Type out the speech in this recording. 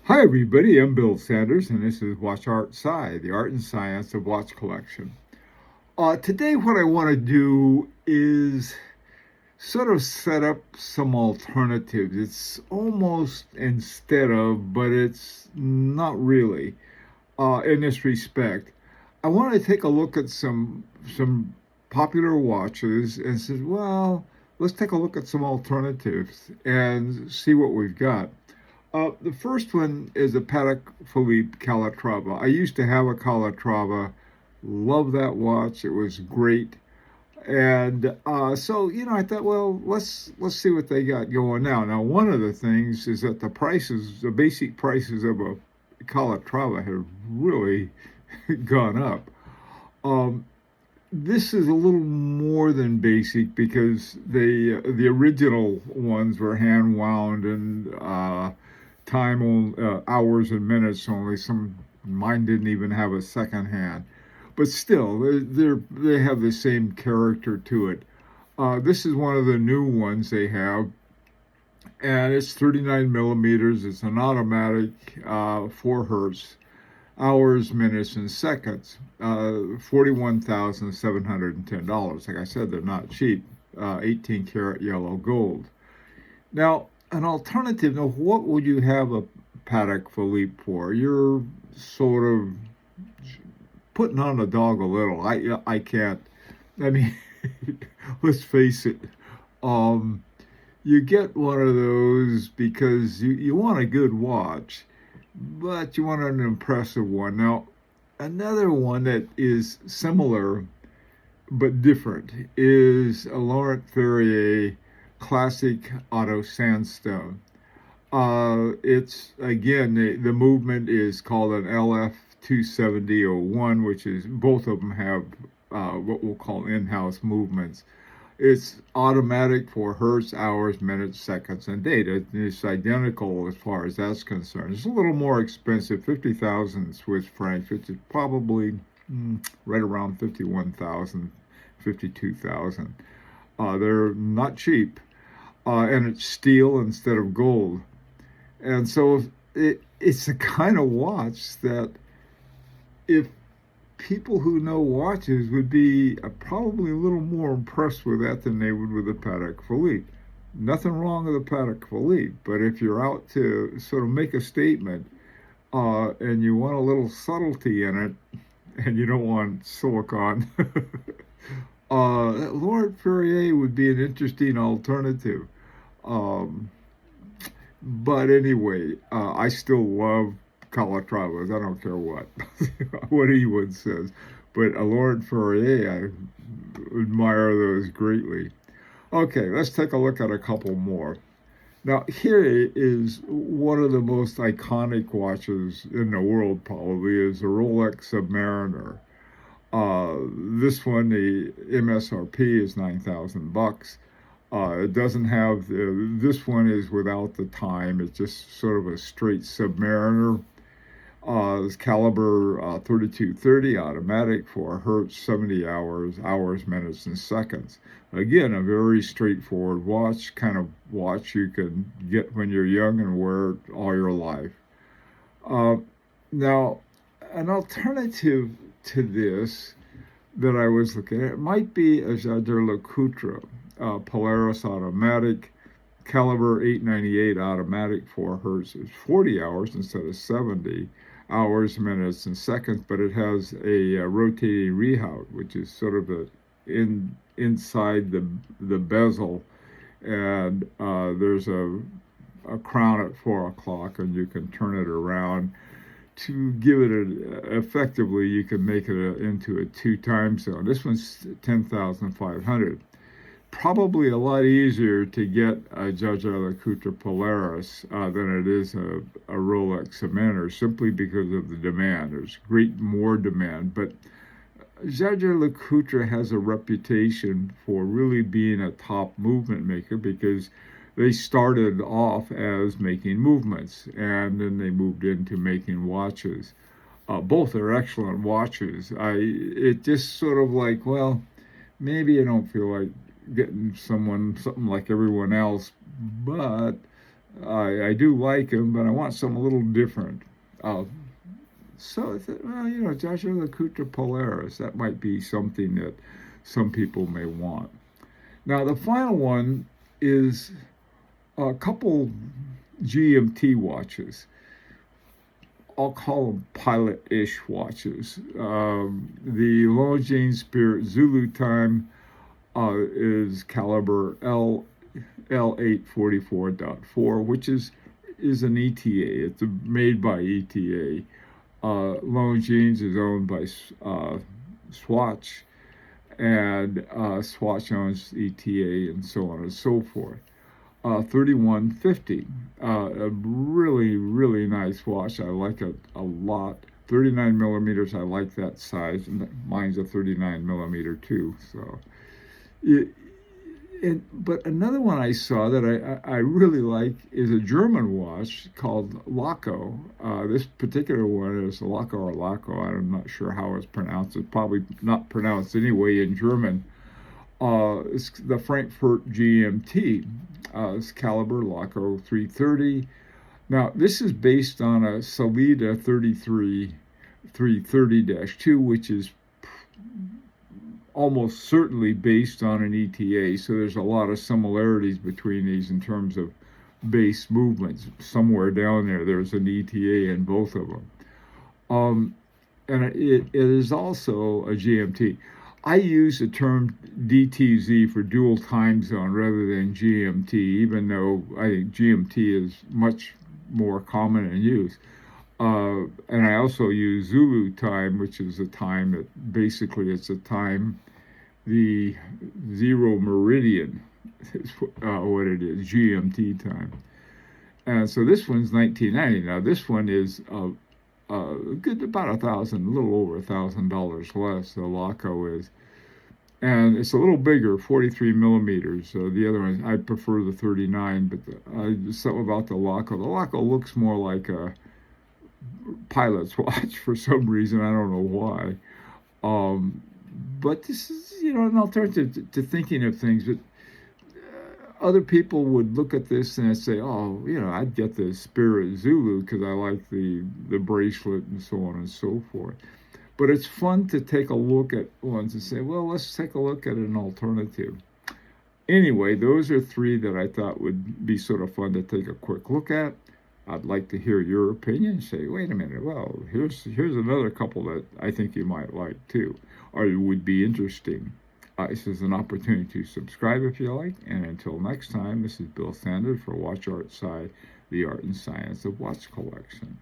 Hi, everybody. I'm Bill Sanders, and this is Watch Art Sci, the art and science of watch collection. Today, what I want to do is sort of set up some alternatives. It's almost instead of, but it's not really in this respect. I want to take a look at some popular watches and say, well, let's take a look at some alternatives and see what we've got. The first one is a Patek Philippe Calatrava. I used to have a Calatrava. Love that watch. It was great. And so, I thought, well, let's see what they got going now. Now, one of the things is that the basic prices of a Calatrava have really gone up. Um, this is a little more than basic because the original ones were hand wound and hours and minutes only. Some mine didn't even have a second hand, but still, they have the same character to it. This is one of the new ones they have, and it's 39 millimeters. It's an automatic, 4 hertz, hours, minutes, and seconds. $41,710. Like I said, they're not cheap. 18 karat yellow gold. Now, an alternative. Now, what would you have a Patek Philippe for? You're sort of putting on the dog a little. I can't. I mean, let's face it. Um, you get one of those because you want a good watch, but you want an impressive one. Now, another one that is similar but different is a Laurent Ferrier classic auto sandstone. It's again the movement is called an LF 27001, which is both of them have what we'll call in-house movements. It's automatic for hertz, hours, minutes, seconds, and data. It's identical as far as that's concerned. It's a little more expensive, 50,000 Swiss francs, which is probably right around 51,000, 52,000. They're not cheap, and it's steel instead of gold. And so it's a kind of watch that if people who know watches would be probably a little more impressed with that than they would with the Patek Philippe. Nothing wrong with the Patek Philippe, but if you're out to sort of make a statement and you want a little subtlety in it, and you don't want silicon, Laurent Ferrier would be an interesting alternative. Um, but anyway, I still love Calatravas. I don't care what what anyone says. But Laurent Ferrier, I admire those greatly. Okay, let's take a look at a couple more. Now, here is one of the most iconic watches in the world, probably, is the Rolex Submariner. This one, the MSRP is $9,000. It doesn't have this one is without the time. It's just sort of a straight Submariner. It's caliber 3230 automatic for hertz, 70 hours, minutes, and seconds. Again, a very straightforward watch, kind of watch you can get when you're young and wear it all your life. Uh, Now, an alternative to this that I was looking at might be a Jaeger-LeCoultre Polaris automatic, caliber 898 automatic, 4 hertz. It's 40 hours instead of 70 hours, minutes, and seconds, but it has a rotating rehaut, which is sort of inside the bezel, and there's a crown at 4 o'clock, and you can turn it around to give it effectively. You can make it into a 2 time zone. This one's 10,500. Probably a lot easier to get a Jaeger-LeCoultre Polaris than it is a Rolex Submariner, simply because of the demand. There's more demand, but Jaeger-LeCoultre has a reputation for really being a top movement maker because they started off as making movements, and then they moved into making watches. Both are excellent watches. It just sort of like, well, maybe I don't feel like getting something like everyone else, but I do like them, but I want something a little different. Uh, so I thought, well, Joshua LeCoultre Polaris, that might be something that some people may want. Now, the final one is a couple GMT watches. I'll call them pilot-ish watches. The Longines Spirit Zulu time is caliber L844.4, which is an ETA. It's made by ETA. Longines is owned by Swatch, and Swatch owns ETA, and so on and so forth. 3150, a really, really nice watch. I like it a lot. 39 millimeters, I like that size, and mine's a 39 millimeter too. So, but another one I saw that I really like is a German watch called Laco. This particular one is Laco or Laco. I'm not sure how it's pronounced. It's probably not pronounced anyway in German. It's the Frankfurt GMT. It's caliber Laco 330. Now, this is based on a Salida 330-2, which is almost certainly based on an ETA. So there's a lot of similarities between these in terms of base movements. Somewhere down there's an ETA in both of them. And it is also a GMT. I use the term DTZ for dual time zone rather than GMT, even though I think GMT is much more common in use. And I also use Zulu time, which is a time that basically it's a time, the zero meridian is what it is, GMT time. And so this one's 1990. Now this one is good, about a little over $1,000 less. The Laco is, and it's a little bigger, 43 millimeters. The other one, I prefer the 39, but something about the Laco. The Laco looks more like a pilot's watch for some reason. I don't know why. But this is, an alternative to thinking of things. But other people would look at this and say, oh, I'd get the Spirit Zulu because I like the bracelet and so on and so forth. But it's fun to take a look at ones and say, well, let's take a look at an alternative. Anyway, those are three that I thought would be sort of fun to take a quick look at. I'd like to hear your opinion. Say, wait a minute, well, here's another couple that I think you might like too, or would be interesting. This is an opportunity to subscribe if you like. And until next time, this is Bill Sanders for Watch Art Side, the art and science of watch collection.